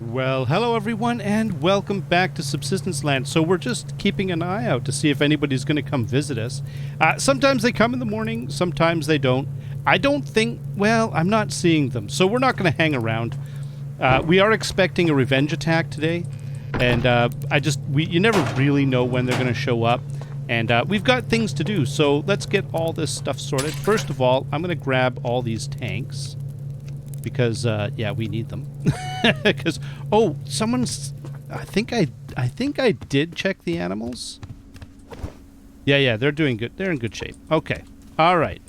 Well, hello everyone, and welcome back to Subsistence Land. So we're just keeping an eye out to see if anybody's going to come visit us. Sometimes they come in the morning, sometimes they don't. I don't think, well, I'm not seeing them, so we're not going to hang around. We are expecting a revenge attack today, and you never really know when they're going to show up. And we've got things to do, so let's get all this stuff sorted. First of all, I'm going to grab all these tanks. Because yeah, we need them. Because I think I did check the animals. Yeah, they're doing good. They're in good shape. Okay, all right.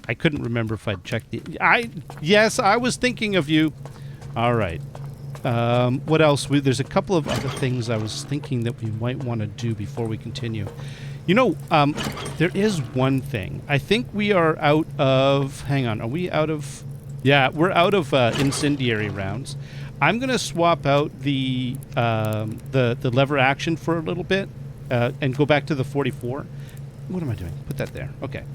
I couldn't remember if I'd checked the. Yes, I was thinking of you. All right. What else? There's a couple of other things I was thinking that we might want to do before we continue. You know, there is one thing. I think we are out of. Hang on. Are we out of? Yeah, we're out of incendiary rounds. I'm gonna swap out the lever action for a little bit and go back to the 44. What am I doing? Put that there. Okay.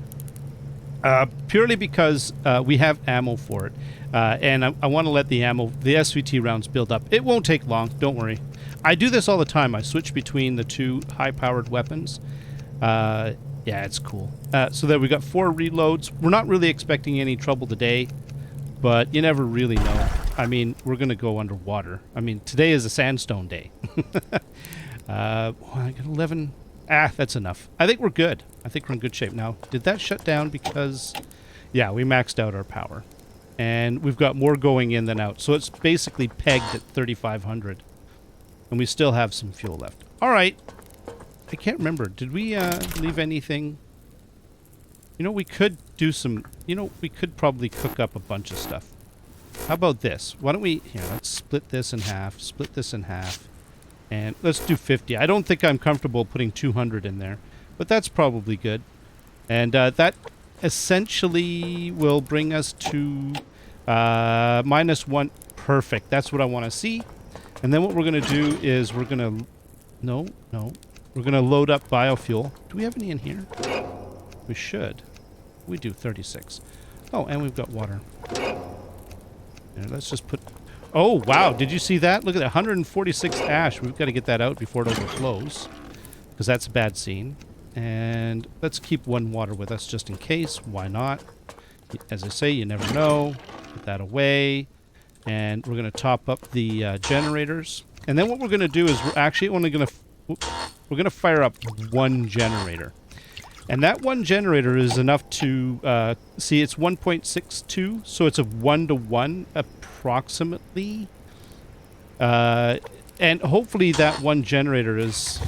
Purely because we have ammo for it, and I want to let the SVT rounds build up. It won't take long. Don't worry. I do this all the time. I switch between the two high-powered weapons. Yeah, it's cool. So there we got 4 reloads. We're not really expecting any trouble today. But you never really know. I mean, we're going to go underwater. I mean, today is a sandstone day. I got 11. That's enough. I think we're good. I think we're in good shape. Now, did that shut down because... Yeah, we maxed out our power. And we've got more going in than out. So it's basically pegged at 3,500. And we still have some fuel left. All right. I can't remember. Did we leave anything... You know, we could do some... You know, we could probably cook up a bunch of stuff. How about this? Why don't we... Here, let's split this in half. Split this in half. And let's do 50. I don't think I'm comfortable putting 200 in there. But that's probably good. And that essentially will bring us to -1. Perfect. That's what I want to see. And then what we're going to do is we're going to... No. We're going to load up biofuel. Do we have any in here? We should. We do 36. Oh, and we've got water. And let's just put... Oh, wow. Did you see that? Look at that. 146 ash. We've got to get that out before it overflows. Because that's a bad scene. And let's keep 1 water with us just in case. Why not? As I say, you never know. Put that away. And we're going to top up the generators. And then what we're going to do is we're actually only going to... We're going to fire up 1 generator. And that 1 generator is enough to, see, it's 1.62, so it's a 1-to-1 approximately. And hopefully that 1 generator is...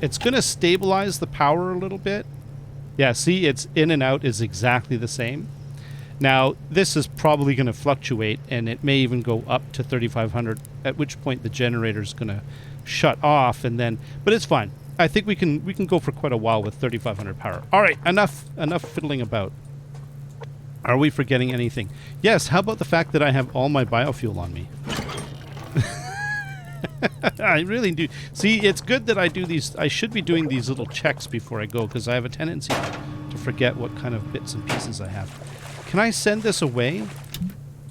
It's going to stabilize the power a little bit. Yeah, see, it's in and out is exactly the same. Now, this is probably going to fluctuate, and it may even go up to 3,500, at which point the generator is going to shut off, and then... But it's fine. I think we can go for quite a while with 3,500 power. All right, enough fiddling about. Are we forgetting anything? Yes, how about the fact that I have all my biofuel on me? I really do. See, it's good that I do these. I should be doing these little checks before I go because I have a tendency to forget what kind of bits and pieces I have. Can I send this away?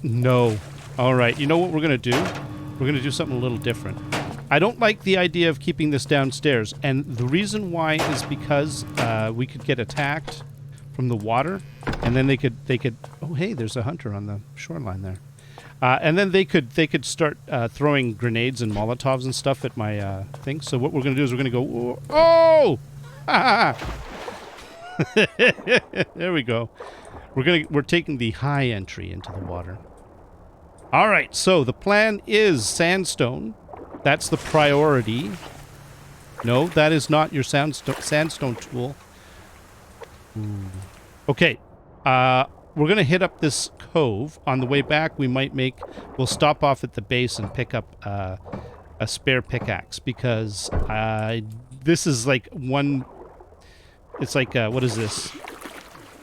No. All right, you know what we're going to do? We're going to do something a little different. I don't like the idea of keeping this downstairs, and the reason why is because we could get attacked from the water, and then they could. Oh, hey, there's a hunter on the shoreline there, and then they could start throwing grenades and Molotovs and stuff at my thing. So what we're gonna do is we're gonna go. Oh, there we go. We're taking the high entry into the water. All right, so the plan is sandstone. That's the priority. No, that is not your sandstone tool. Ooh. Okay. We're going to hit up this cove. On the way back, we'll stop off at the base and pick up a spare pickaxe because this is like one... It's like, what is this?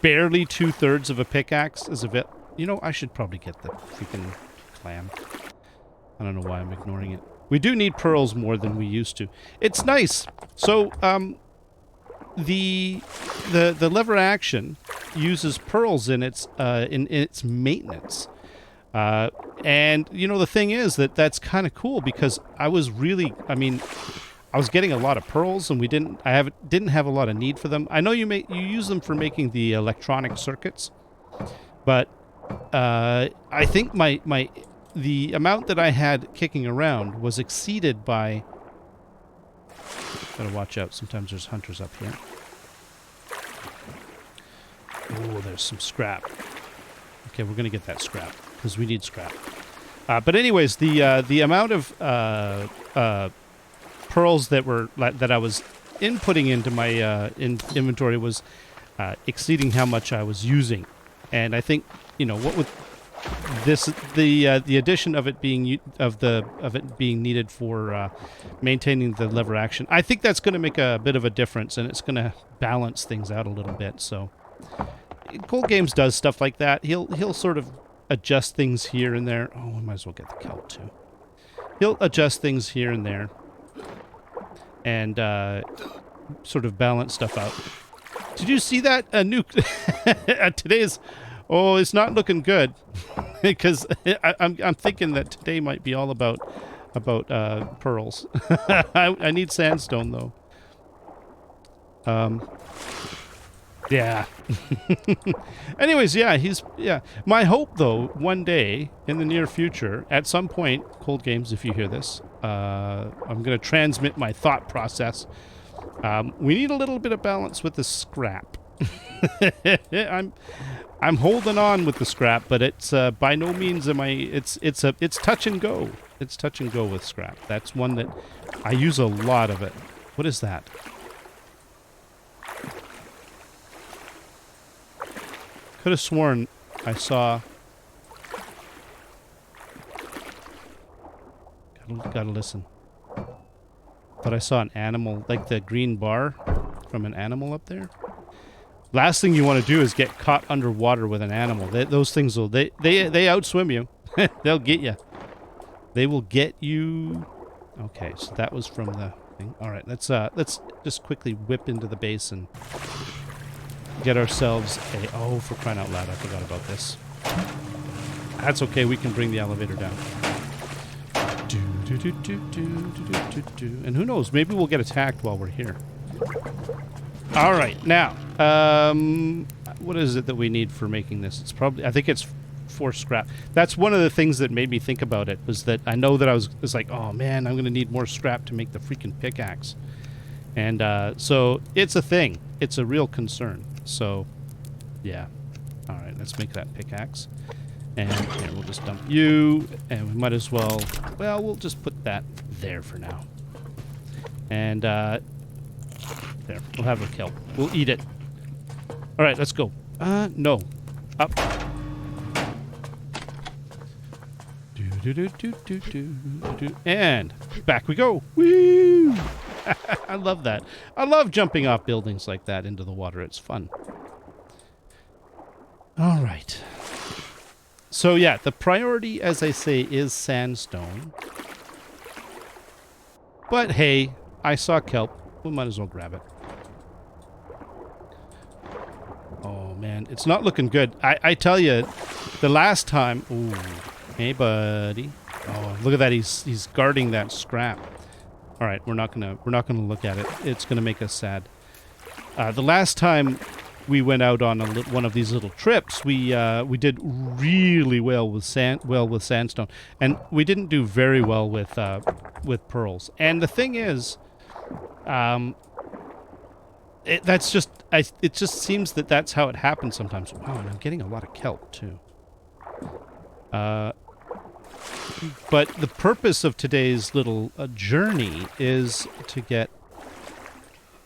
Barely 2/3 of a pickaxe is a bit... You know, I should probably get the freaking clam. I don't know why I'm ignoring it. We do need pearls more than we used to. It's nice. So, the lever action uses pearls in its maintenance. And, you know, the thing is that that's kind of cool because I was really, I mean, I was getting a lot of pearls and didn't have a lot of need for them. I know you use them for making the electronic circuits, but I think the amount that I had kicking around was exceeded by... Gotta watch out. Sometimes there's hunters up here. Oh, there's some scrap. Okay, we're gonna get that scrap because we need scrap. But anyways, the amount of pearls that I was inputting into my inventory was exceeding how much I was using, and I think, you know, what with this, the addition of it being needed for maintaining the lever action, I think that's going to make a bit of a difference, and it's going to balance things out a little bit. So, Cold Games does stuff like that. He'll sort of adjust things here and there. Oh, we might as well get the kelp too. He'll adjust things here and there, and sort of balance stuff out. Did you see that? A new today's... Oh, it's not looking good, because I'm thinking that today might be all about pearls. I need sandstone though. Yeah. Anyways, yeah. My hope though, one day in the near future, at some point, Cold Games, if you hear this, I'm gonna transmit my thought process. We need a little bit of balance with the scrap. I'm holding on with the scrap, but it's by no means am I. It's touch and go. It's touch and go with scrap. That's one that I use a lot of it. What is that? Could have sworn I saw. Gotta listen. But I saw an animal, like the green bar from an animal up there. Last thing you want to do is get caught underwater with an animal. Those things will they outswim you. They'll get you. They will get you. Okay, so that was from the thing. All right, let's just quickly whip into the base and get ourselves a... Oh, for crying out loud, I forgot about this. That's okay. We can bring the elevator down. And who knows? Maybe we'll get attacked while we're here. All right, now, what is it that we need for making this? It's probably, I think it's 4 scrap. That's one of the things that made me think about it, was that I know that I was like, oh man, I'm going to need more scrap to make the freaking pickaxe. And so it's a thing. It's a real concern. So, yeah. All right, let's make that pickaxe. And here, we'll just dump you, and we might as well, we'll just put that there for now. And, there, we'll have a kelp. We'll eat it. All right, let's go. No. Up. And back we go. Woo! I love that. I love jumping off buildings like that into the water. It's fun. All right. So yeah, the priority, as I say, is sandstone. But hey, I saw kelp. We might as well grab it. Oh man, it's not looking good. I tell you, the last time... Ooh, hey buddy. Oh, look at that. He's guarding that scrap. All right, we're not gonna look at it. It's gonna make us sad. The last time we went out on one of these little trips, we did really well with sandstone, and we didn't do very well with pearls. And the thing is, it just seems that that's how it happens sometimes. Wow, and I'm getting a lot of kelp too. But the purpose of today's little journey is to get...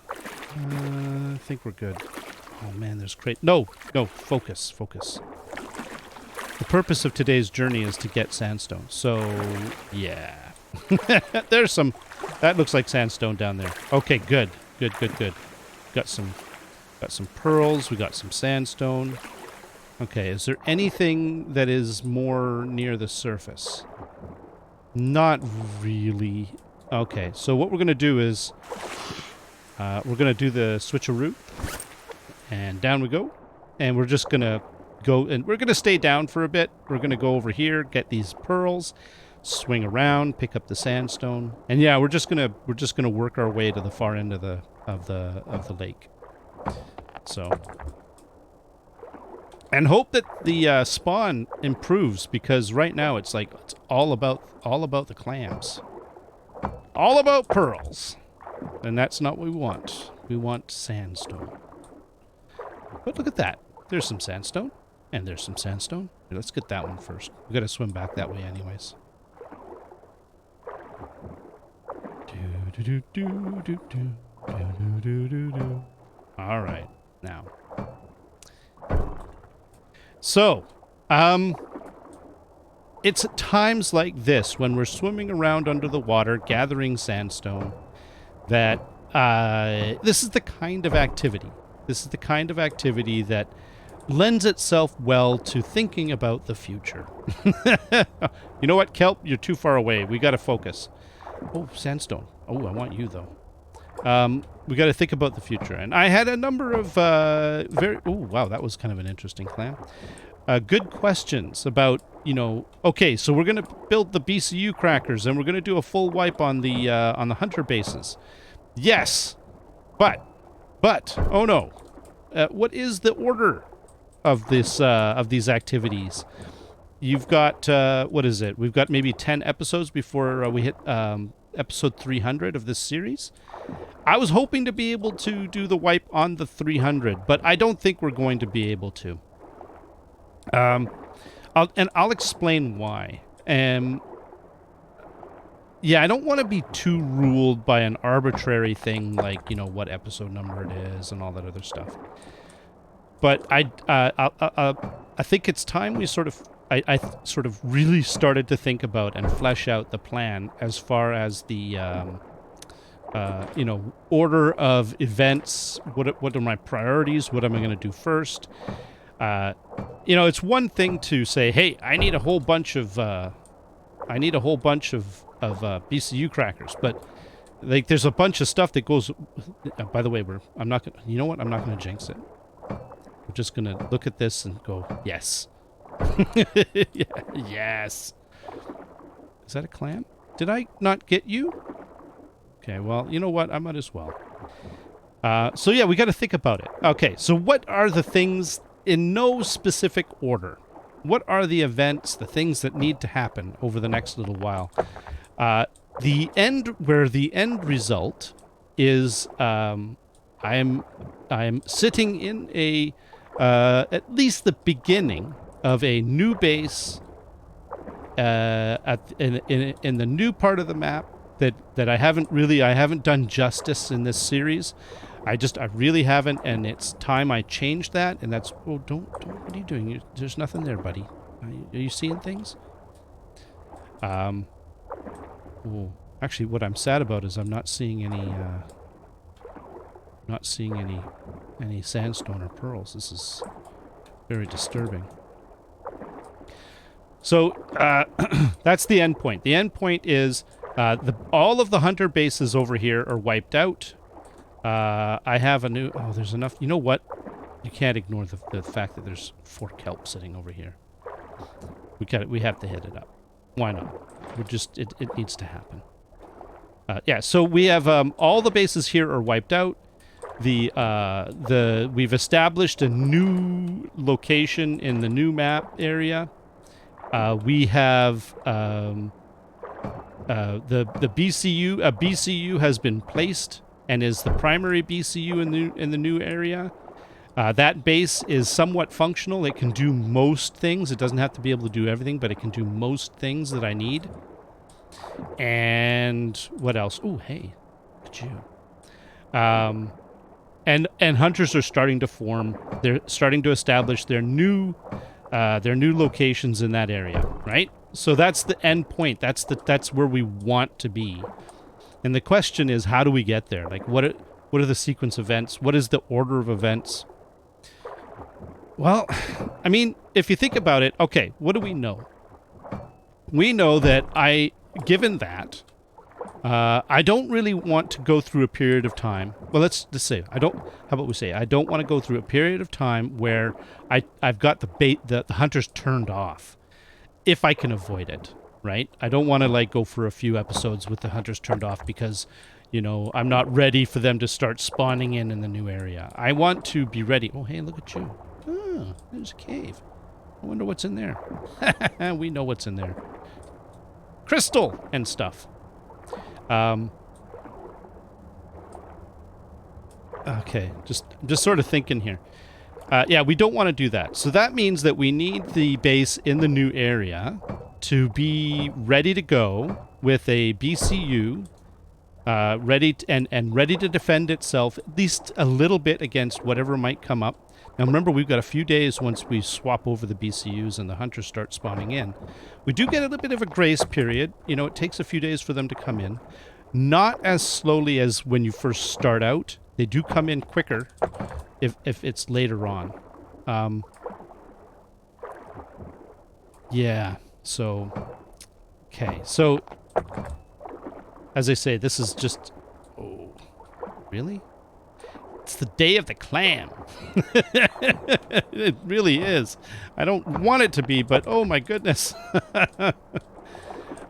I think we're good. Oh man, there's no, focus. The purpose of today's journey is to get sandstone. So, yeah. There's some... That looks like sandstone down there. Okay, good. Got some pearls. We got some sandstone. Okay, is there anything that is more near the surface? Not really. Okay, so what we're going to do is we're going to do the switcheroo. And down we go. And we're just going to go, and we're going to stay down for a bit. We're going to go over here, get these pearls, swing around, pick up the sandstone, and yeah, we're just gonna work our way to the far end of the lake. So, and hope that the spawn improves, because right now it's like it's all about the clams, all about pearls, and that's not what we want. We want sandstone. But look at that. There's some sandstone, and there's some sandstone. Here, let's get that one first. We got to swim back that way, anyways. All right, now. So, it's at times like this, when we're swimming around under the water, gathering sandstone, that this is the kind of activity. This is the kind of activity that lends itself well to thinking about the future. You know what, Kelp? You're too far away. We got to focus. Oh, sandstone. Oh, I want you, though. We got to think about the future. And I had a number of oh, wow, that was kind of an interesting clam. Good questions about, you know, okay, so we're going to build the BCU crackers, and we're going to do a full wipe on the hunter bases. Yes, but, oh no. What is the order of this of these activities? You've got, what is it? We've got maybe 10 episodes before we hit episode 300 of this series. I was hoping to be able to do the wipe on the 300, but I don't think we're going to be able to. I'll explain why. Yeah, I don't want to be too ruled by an arbitrary thing like, you know, what episode number it is and all that other stuff. But I think it's time we sort of sort of really started to think about and flesh out the plan as far as the you know, order of events. What are my priorities? What am I going to do first? You know, it's one thing to say, hey, I need a whole bunch of BCU crackers, but like there's a bunch of stuff that goes. By the way, I'm not gonna. You know what? I'm not gonna jinx it. We're just gonna look at this and go, yes. Yeah, yes. Is that a clam? Did I not get you? Okay, well, you know what? I might as well. So yeah, we got to think about it. Okay, so what are the things in no specific order? What are the events, the things that need to happen over the next little while? The end result is I am sitting in a at least the beginning of a new base in the new part of the map that I haven't done justice in this series. I really haven't, and it's time I changed that. And that's, oh, don't, what are you doing? There's nothing there, buddy. Are you seeing things? Oh, actually, what I'm sad about is I'm not seeing any sandstone or pearls. This is very disturbing. So that's the end point. The end point is all of the hunter bases over here are wiped out. I have a new... Oh, there's enough... You know what? You can't ignore the fact that there's 4 kelp sitting over here. We have to hit it up. Why not? It needs to happen. Yeah, so we have all the bases here are wiped out. We've established a new location in the new map area. We have the BCU. A BCU has been placed and is the primary BCU in the new area. That base is somewhat functional. It can do most things. It doesn't have to be able to do everything, but it can do most things that I need. And what else? Oh, hey, look at you. And hunters are starting to form. They're starting to establish their new locations in that area, right? So that's the end point. That's where we want to be. And the question is, how do we get there? Like, what are the sequence events? What is the order of events? Well, I mean, if you think about it, okay, what do we know? We know that given that I don't really want to go through a period of time. Well, let's just say I don't. How about we say I don't want to go through a period of time where I've got the hunters turned off, if I can avoid it. Right? I don't want to like go for a few episodes with the hunters turned off because, you know, I'm not ready for them to start spawning in the new area. I want to be ready. Oh, hey, look at you. Oh, there's a cave. I wonder what's in there. We know what's in there. Crystal and stuff. Okay, just sort of thinking here. Yeah, we don't want to do that. So that means that we need the base in the new area to be ready to go with a BCU, ready to defend itself at least a little bit against whatever might come up. Now remember, we've got a few days once we swap over the BCUs and the hunters start spawning in. We do get a little bit of a grace period. You know, it takes a few days for them to come in. Not as slowly as when you first start out. They do come in quicker if it's later on. Yeah, so... Okay, so... As I say, this is just... Oh, really? It's the day of the clam. It really is. I don't want it to be, but oh my goodness.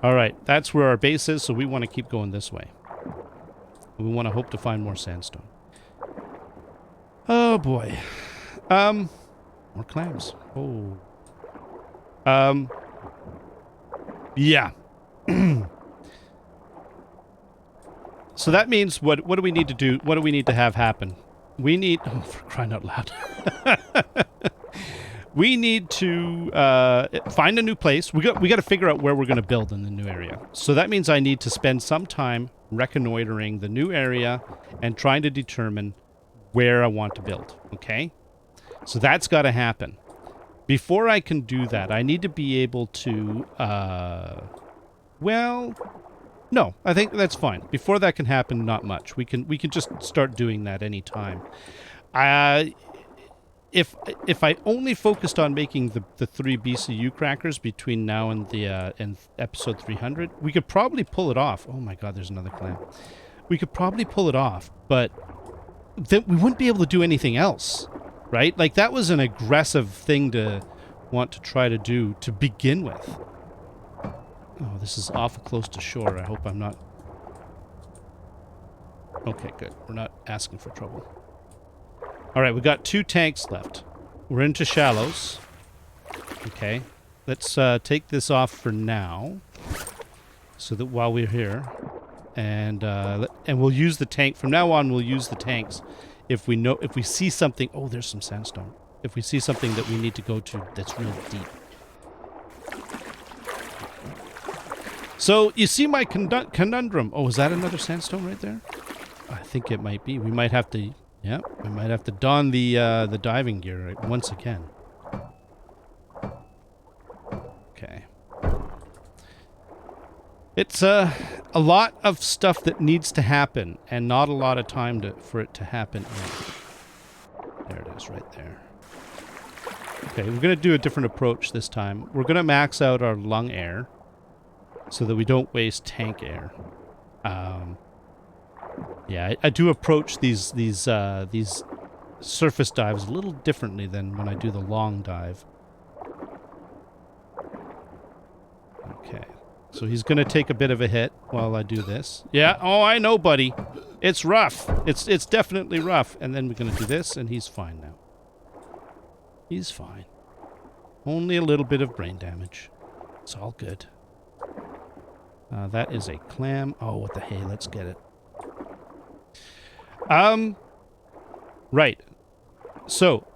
All right, that's where our base is, so we want to keep going this way. We want to hope to find more sandstone. Oh boy. More clams. Oh. Yeah. So that means what do we need to do? What do we need to have happen? We need... Oh, for crying out loud. We need to find a new place. We got to figure out where we're going to build in the new area. So that means I need to spend some time reconnoitering the new area and trying to determine where I want to build. Okay? So that's got to happen. Before I can do that, I need to be able to... well... No, I think that's fine. Before that can happen, not much. We can just start doing that any time. If I only focused on making the 3 BCU crackers between now and the and episode 300, we could probably pull it off. Oh my God, there's another clam. We could probably pull it off, but then we wouldn't be able to do anything else, right? Like that was an aggressive thing to want to try to do to begin with. Oh, this is awful close to shore. I hope I'm not... Okay, good. We're not asking for trouble. Alright, we got 2 tanks left. We're into shallows. Okay. Let's take this off for now. So that while we're here. And we'll use the tank. From now on, we'll use the tanks if we see something... Oh, there's some sandstone. If we see something that we need to go to that's real deep. So, you see my conundrum. Oh, is that another sandstone right there? I think it might be. We might have to... Yeah, we might have to don the diving gear once again. Okay. It's a lot of stuff that needs to happen, and not a lot of time for it to happen. There it is, right there. Okay, we're going to do a different approach this time. We're going to max out our lung air, so that we don't waste tank air. Yeah, I do approach these surface dives a little differently than when I do the long dive. Okay, so he's going to take a bit of a hit while I do this. Yeah, oh, I know, buddy. It's rough. It's definitely rough. And then we're going to do this, and he's fine now. He's fine. Only a little bit of brain damage. It's all good. That is a clam. Oh, what the hey, let's get it. Right. So,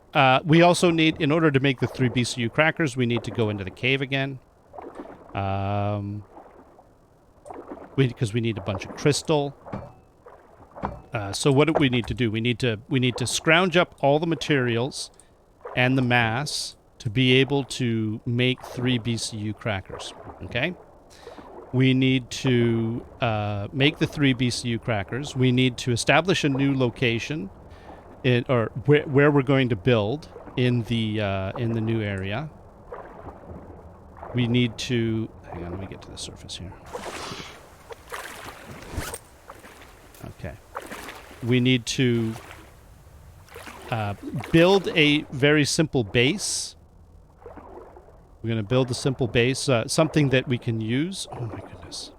we also need, in order to make the 3 BCU crackers, we need to go into the cave again. Because we need a bunch of crystal. So what do we need to do? We need to scrounge up all the materials and the mass to be able to make 3 BCU crackers. Okay? We need to make the 3 BCU crackers. We need to establish a new location, where we're going to build in the new area. We need to... Hang on, let me get to the surface here. Okay. We need to build a very simple base. We're going to build a simple base, something that we can use. Oh my goodness.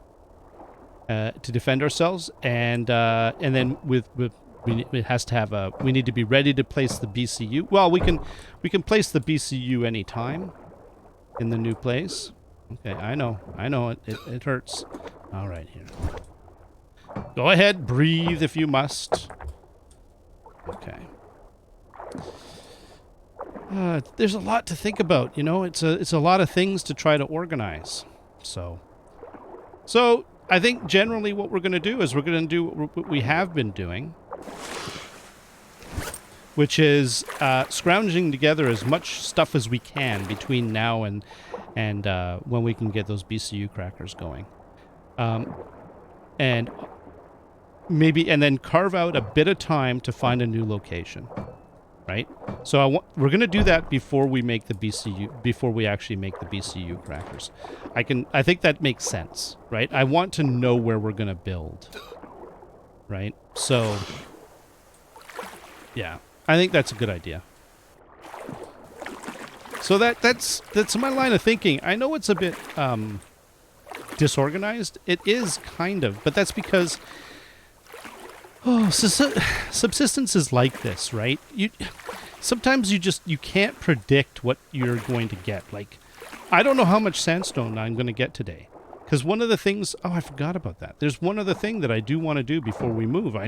To defend ourselves, and then it has to have we need to be ready to place the BCU. Well, we can place the BCU anytime in the new place. Okay, I know, it hurts. All right, here. Go ahead, breathe if you must. Okay. There's a lot to think about, you know. It's a lot of things to try to organize. So I think generally what we're going to do is we're going to do what we have been doing, which is scrounging together as much stuff as we can between now and when we can get those BCU crackers going, and then carve out a bit of time to find a new location. Right, so we're gonna do that before we make the BCU. Before we actually make the BCU crackers, I think that makes sense, right? I want to know where we're gonna build, right? So, yeah, I think that's a good idea. So that's my line of thinking. I know it's a bit disorganized. It is kind of, but that's because. Oh, so subsistence is like this, right? Sometimes you can't predict what you're going to get. Like, I don't know how much sandstone I'm going to get today. Because one of the things... Oh, I forgot about that. There's one other thing that I do want to do before we move. I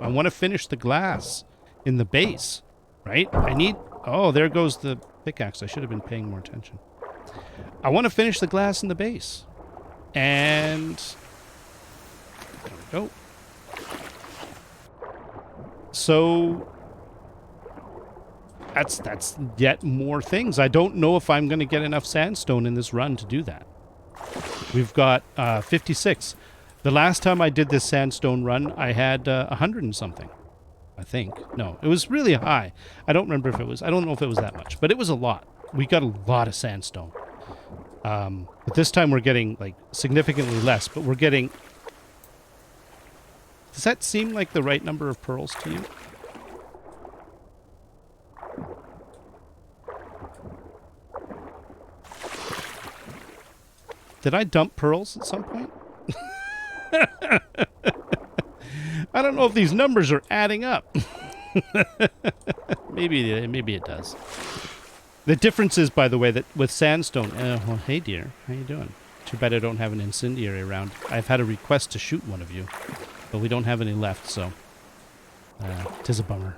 want to finish the glass in the base, right? Oh, there goes the pickaxe. I should have been paying more attention. I want to finish the glass in the base. And... There we go. So that's yet more things. I don't know if I'm going to get enough sandstone in this run to do that. We've got 56. The last time I did this sandstone run, I had 100 and something. I think. No, it was really high. I don't remember if it was. I don't know if it was that much, but it was a lot. We got a lot of sandstone. But this time we're getting like significantly less. But we're getting. Does that seem like the right number of pearls to you? Did I dump pearls at some point? I don't know if these numbers are adding up. Maybe it does. The difference is, by the way, that with sandstone... well, hey, dear. How you doing? Too bad I don't have an incendiary around. I've had a request to shoot one of you. But we don't have any left, so... tis a bummer.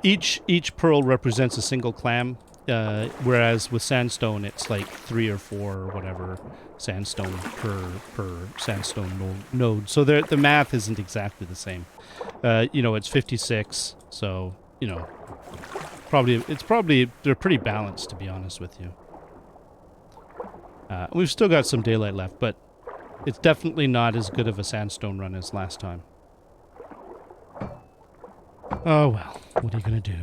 Each pearl represents a single clam, whereas with sandstone, it's like 3 or 4 or whatever sandstone per sandstone node. So the math isn't exactly the same. You know, it's 56, so, you know, they're pretty balanced, to be honest with you. We've still got some daylight left, but it's definitely not as good of a sandstone run as last time. Oh, well. What are you going to do?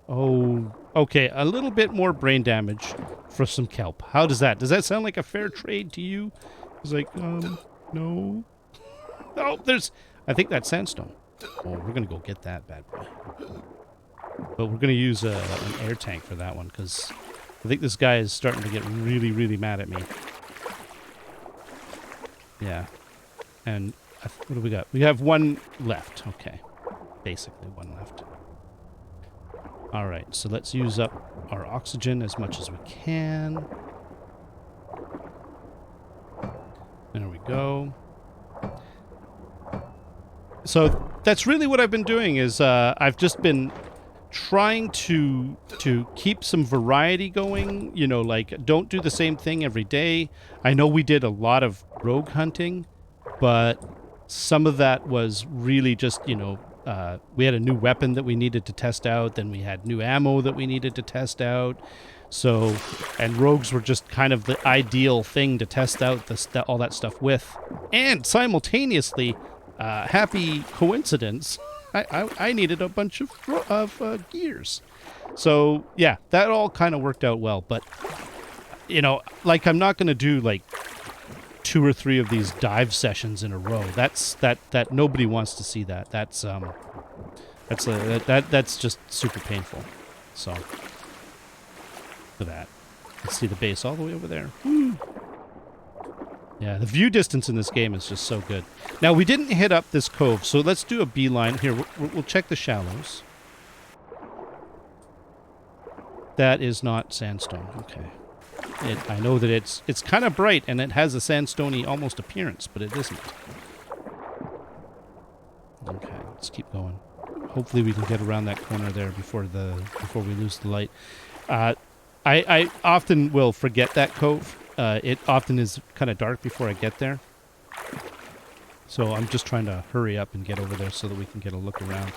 Oh, okay. A little bit more brain damage for some kelp. How does that? Does that sound like a fair trade to you? It's like, no. Oh, I think that's sandstone. Oh, we're going to go get that bad boy. But we're going to use an air tank for that one, because I think this guy is starting to get really, really mad at me. Yeah. And what do we got? We have one left. Okay. Basically one left. All right. So let's use up our oxygen as much as we can. There we go. So that's really what I've been doing is I've just been trying to keep some variety going, you know, like don't do the same thing every day. I know we did a lot of rogue hunting, but some of that was really just, you know, we had a new weapon that we needed to test out, then we had new ammo that we needed to test out. So, and rogues were just kind of the ideal thing to test out all that stuff with. And simultaneously, happy coincidence, I needed a bunch of gears. So, yeah, that all kind of worked out well. But, you know, like I'm not going to do like 2 or 3 of these dive sessions in a row. That nobody wants to see that. That's just super painful. So, look at that. Let's see the base all the way over there. Woo. Yeah, the view distance in this game is just so good. Now, we didn't hit up this cove, so let's do a beeline. Here, we'll check the shallows. That is not sandstone. Okay. I know that it's kind of bright, and it has a sandstone-y almost appearance, but it isn't. Okay, let's keep going. Hopefully we can get around that corner there before we lose the light. I often will forget that cove. It often is kind of dark before I get there. So I'm just trying to hurry up and get over there so that we can get a look around.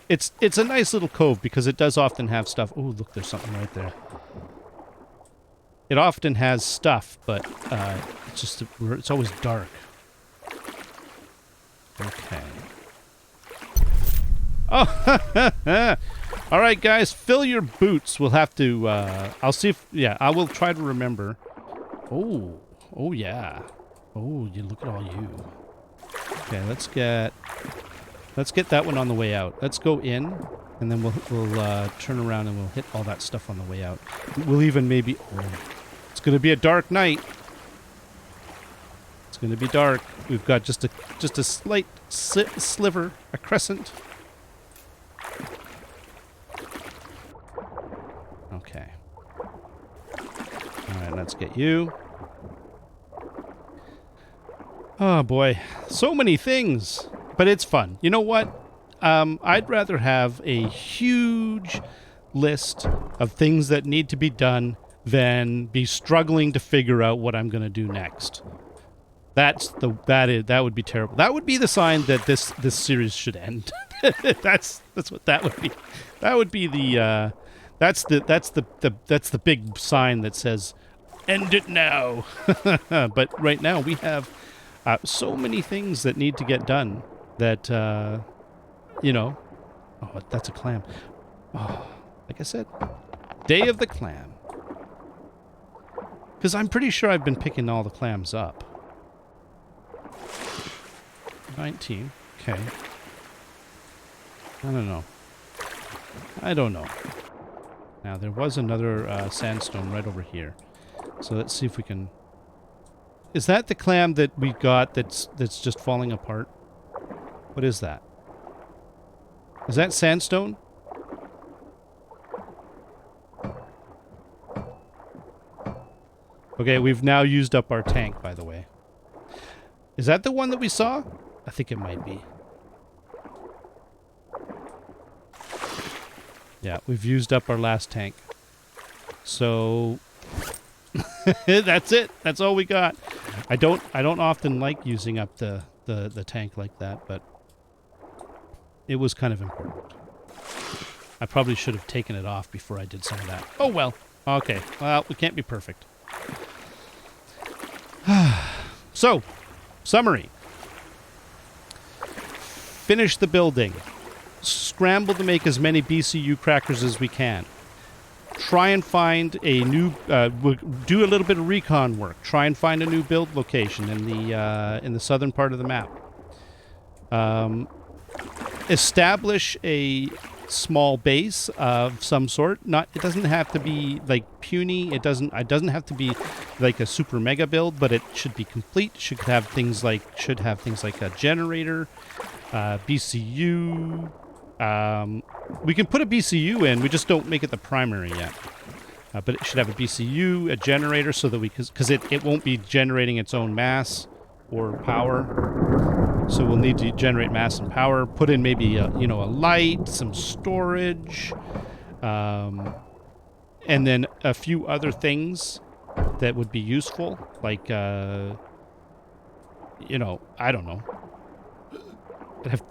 It's a nice little cove because it does often have stuff. Oh, look, there's something right there. It often has stuff, but it's always dark. Okay. Oh, all right, guys, fill your boots. We'll have to, I'll see if, yeah, I will try to remember. Oh, yeah. Oh, you look at all you. Okay, let's get that one on the way out. Let's go in, and then we'll turn around and we'll hit all that stuff on the way out. We'll even maybe, it's going to be a dark night. It's going to be dark. We've got just a slight sliver, a crescent. Okay. All right, let's get you. Oh boy, so many things, but it's fun. You know what? I'd rather have a huge list of things that need to be done than be struggling to figure out what I'm going to do next. That would be terrible. That would be the sign that this series should end. That's what that would be. That would be the that's the big sign that says end it now. But right now we have so many things that need to get done that you know. Oh, that's a clam. Oh, like I said, Day of the Clam. Because I'm pretty sure I've been picking all the clams up. 19. Okay. I don't know. Now, there was another sandstone right over here. So let's see if we can... Is that the clam that we got that's just falling apart? What is that? Is that sandstone? Okay, we've now used up our tank, by the way. Is that the one that we saw? I think it might be. Yeah, we've used up our last tank. So that's it. That's all we got. I don't often like using up the tank like that, but it was kind of important. I probably should have taken it off before I did some of that. Oh well. Okay. Well, we can't be perfect. So, summary. Finish the building. Scramble to make as many BCU crackers as we can. Try and find a new... do a little bit of recon work. Try and find a new build location in the southern part of the map. Establish a small base of some sort. It doesn't have to be like puny. It doesn't have to be like a super mega build, but it should be complete. Should have things like a generator, BCU. We can put a BCU in. We just don't make it the primary yet. But it should have a BCU, a generator, so that because it won't be generating its own mass or power. So we'll need to generate mass and power. Put in maybe a light, some storage, and then a few other things that would be useful, like I don't know.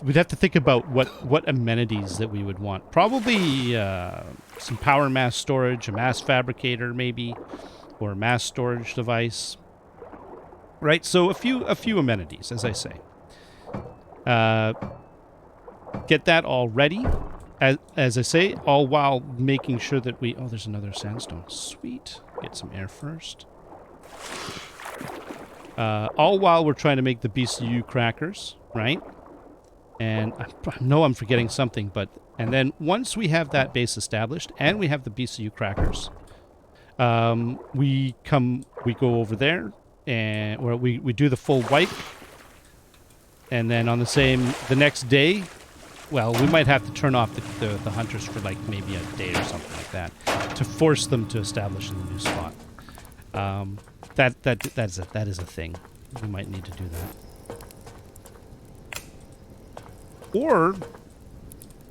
We'd have to think about what amenities that we would want. Probably some power mass storage, a mass fabricator maybe, or a mass storage device. Right, so a few amenities, as I say. Get that all ready, as I say, all while making sure that we... Oh, there's another sandstone. Sweet. Get some air first. All while we're trying to make the BCU crackers, right? And I know I'm forgetting something, but... And then once we have that base established, and we have the BCU crackers, we go over there, and where we do the full wipe. And then on the next day, well, we might have to turn off the hunters for like maybe a day or something like that to force them to establish in the new spot. That is a thing. We might need to do that. Or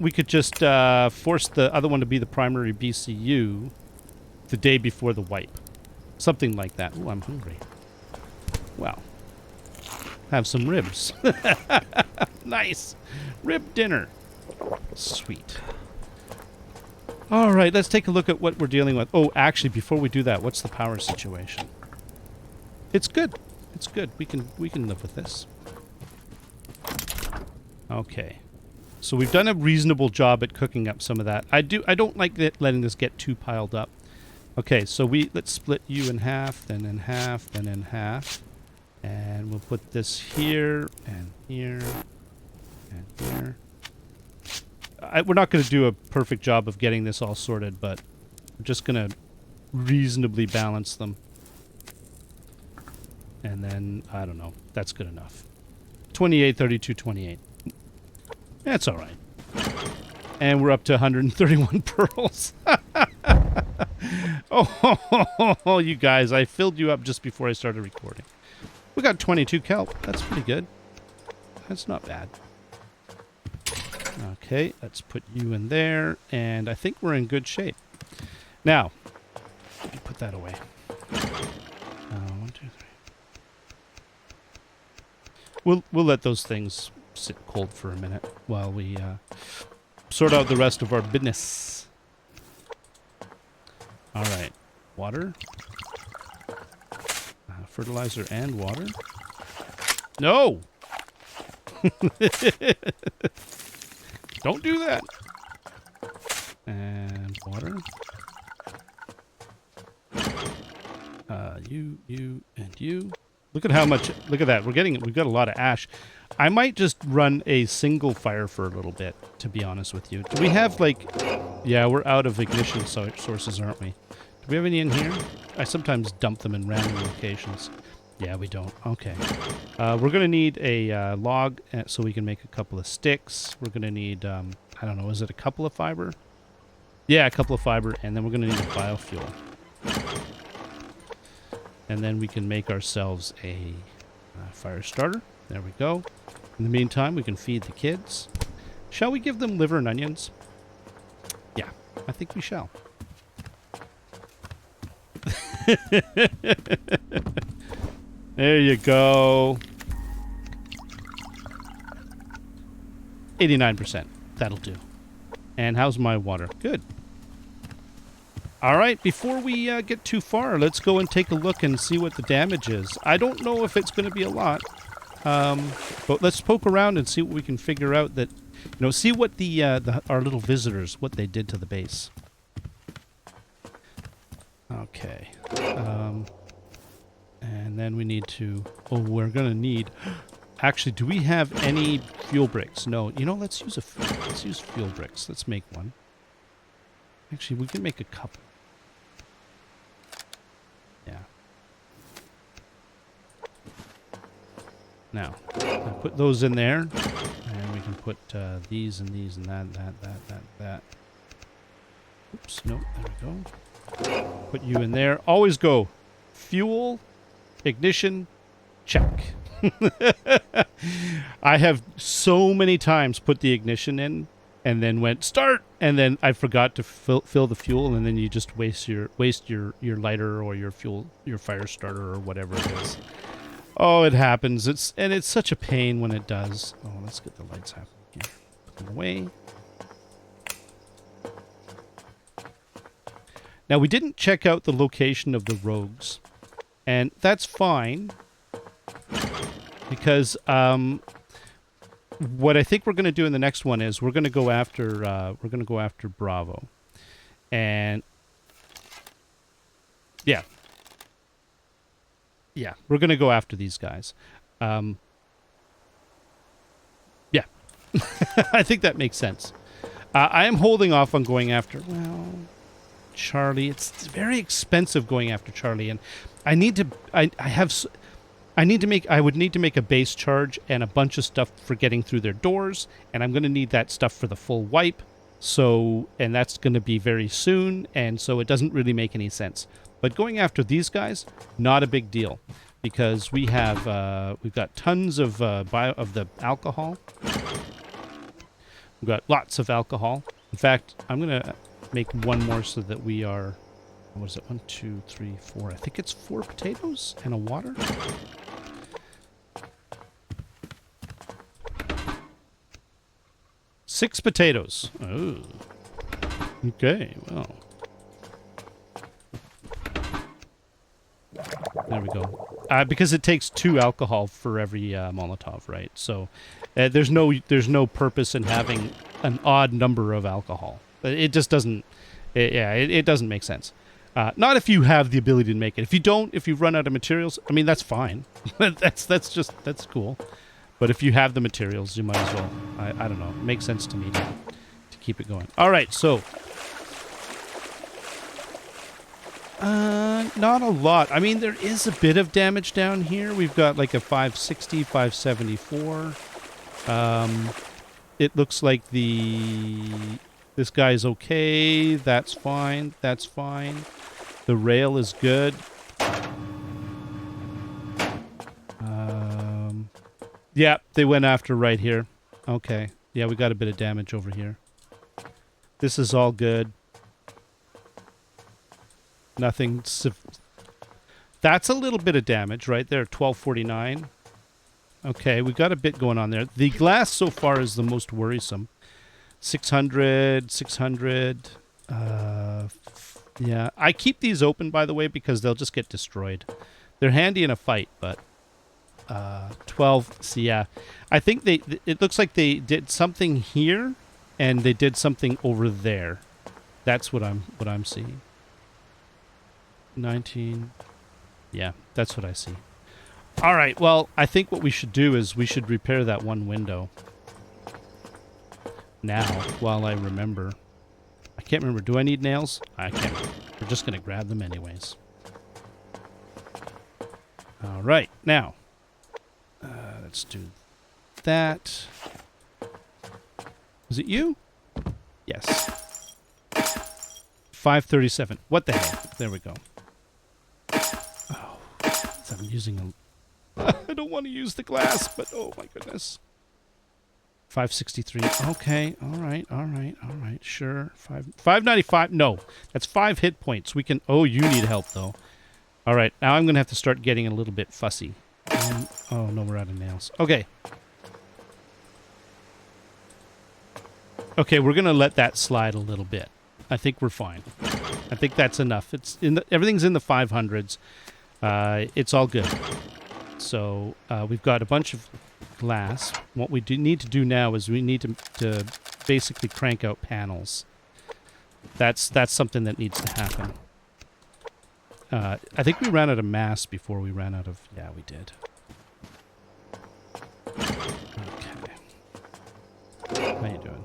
we could just force the other one to be the primary BCU the day before the wipe. Something like that. Ooh, I'm hungry. Well, have some ribs. Nice. Rib dinner. Sweet. All right, let's take a look at what we're dealing with. Oh, actually, before we do that, what's the power situation? It's good. It's good. We can live with this. Okay. So we've done a reasonable job at cooking up some of that. I don't like letting this get too piled up. Okay, so let's split you in half, then in half, then in half. And we'll put this here, and here, and here. We're not going to do a perfect job of getting this all sorted, but we're just going to reasonably balance them. And then, I don't know, that's good enough. 28, 32, 28. That's all right. And we're up to 131 pearls. Oh, you guys, I filled you up just before I started recording. We got 22 kelp. That's pretty good. That's not bad. Okay, let's put you in there, and I think we're in good shape. Now, let me put that away. 1, 2, 3. We'll let those things sit cold for a minute while we sort out the rest of our business. All right, water, fertilizer, and water. No. Don't do that. And water. You, and you. Look at how much. Look at that. We've got a lot of ash. I might just run a single fire for a little bit, to be honest with you. Do we have like... Yeah, we're out of ignition sources, aren't we? Do we have any in here? I sometimes dump them in random locations. Yeah, we don't. Okay. We're going to need a log so we can make a couple of sticks. We're going to need, I don't know, is it a couple of fiber? Yeah, a couple of fiber, and then we're going to need a biofuel. And then we can make ourselves a fire starter. There we go. In the meantime, we can feed the kids. Shall we give them liver and onions? Yeah, I think we shall. There you go. 89%. That'll do. And how's my water? Good. All right, before we get too far, let's go and take a look and see what the damage is. I don't know if it's going to be a lot, but let's poke around and see what we can figure out. That, you know, see what our little visitors, what they did to the base. Okay. And then we need to... Oh, we're going to need... Actually, do we have any fuel bricks? No. You know, let's use fuel bricks. Let's make one. Actually, we can make a couple. Yeah. Now, I'll put those in there. And we can put these and these and that. Oops, nope, there we go. Put you in there. Always go fuel, ignition, check. I have so many times put the ignition in and then went start, and then I forgot to fill the fuel, and then you just waste your lighter or your fuel, your fire starter or whatever it is. Oh, it happens. It's such a pain when it does. Oh, let's get the lights happening here. Put them away. Now, we didn't check out the location of the rogues, and that's fine, because what I think we're going to do in the next one is we're going to go after Bravo, and yeah, yeah, we're going to go after these guys. Yeah, I think that makes sense. I am holding off on going after, well, Charlie. It's very expensive going after Charlie, and I need to, I would need to make a base charge and a bunch of stuff for getting through their doors, and I'm going to need that stuff for the full wipe. So, and that's going to be very soon, and so it doesn't really make any sense. But going after these guys, not a big deal, because we have we've got tons of the alcohol. We've got lots of alcohol. In fact, I'm going to make one more so that we are, what is it, 1, 2, 3, 4. I think it's 4 potatoes and a water. Six potatoes. Oh. Okay, well. There we go. Because it takes 2 alcohol for every Molotov, right? So there's no purpose in having an odd number of alcohol. It just doesn't. It doesn't make sense. Not if you have the ability to make it. If you don't, if you run out of materials, I mean that's fine. that's cool. But if you have the materials, you might as well. I don't know. It makes sense to me to keep it going. All right, so. Not a lot. I mean, there is a bit of damage down here. We've got like a 560, 574. It looks like this guy's okay. That's fine. That's fine. The rail is good. Yeah, they went after right here. Okay. Yeah, we got a bit of damage over here. This is all good. Nothing. That's a little bit of damage right there. 1249. Okay, we got a bit going on there. The glass so far is the most worrisome. 600, 600. Yeah, I keep these open, by the way, because they'll just get destroyed. They're handy in a fight, but 12. So yeah, I think it looks like they did something here, and they did something over there. That's what I'm seeing. 19. Yeah, that's what I see. All right, well, I think what we should do is we should repair that one window. Now, while I remember. I can't remember. Do I need nails? I can't. We're just going to grab them anyways. All right, now. Let's do that. Was it you? Yes. 537. What the hell? There we go. Oh, I'm using a... I don't want to use the glass, but oh my goodness. 563. Okay. All right. Sure. 595. No, that's 5 hit points. We can... Oh, you need help, though. All right. Now I'm going to have to start getting a little bit fussy. Oh, no, we're out of nails. Okay. Okay, we're going to let that slide a little bit. I think we're fine. I think that's enough. Everything's in the 500s. It's all good. So we've got a bunch of glass. What we need to do now is we need to basically crank out panels. That's something that needs to happen. I think we ran out of mass before we ran out of... Yeah, we did. Okay. How you doing?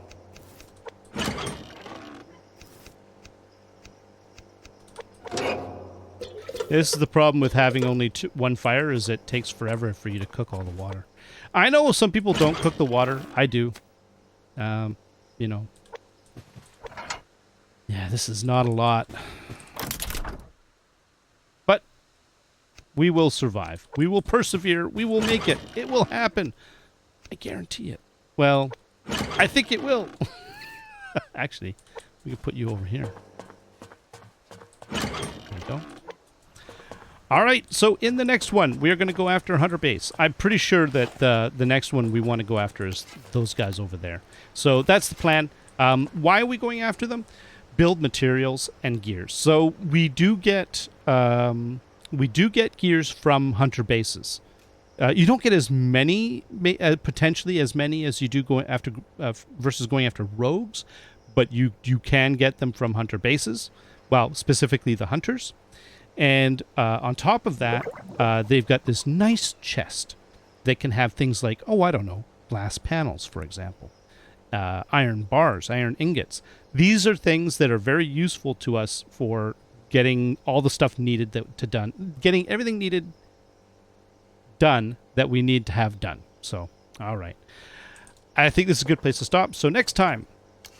This is the problem with having only one fire, is it takes forever for you to cook all the water. I know some people don't cook the water. I do. You know. Yeah, this is not a lot. But we will survive. We will persevere. We will make it. It will happen. I guarantee it. Well, I think it will. Actually, we can put you over here. There we go. All right, so in the next one, we are going to go after Hunter Base. I'm pretty sure that the next one we want to go after is those guys over there. So that's the plan. Why are we going after them? Build materials and gears. So we do get gears from Hunter Bases. You don't get as many, potentially as many as you do going after versus going after rogues, but you can get them from Hunter Bases. Well, specifically the hunters. And on top of that, they've got this nice chest that can have things like, oh, I don't know, glass panels, for example, iron bars, iron ingots. These are things that are very useful to us for getting all the stuff needed getting everything needed done that we need to have done. So, all right. I think this is a good place to stop. So next time,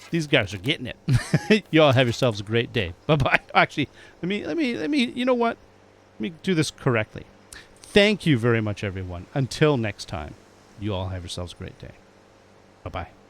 these guys are getting it. You all have yourselves a great day. Bye-bye. Actually, let me, you know what? Let me do this correctly. Thank you very much, everyone. Until next time, you all have yourselves a great day. Bye-bye.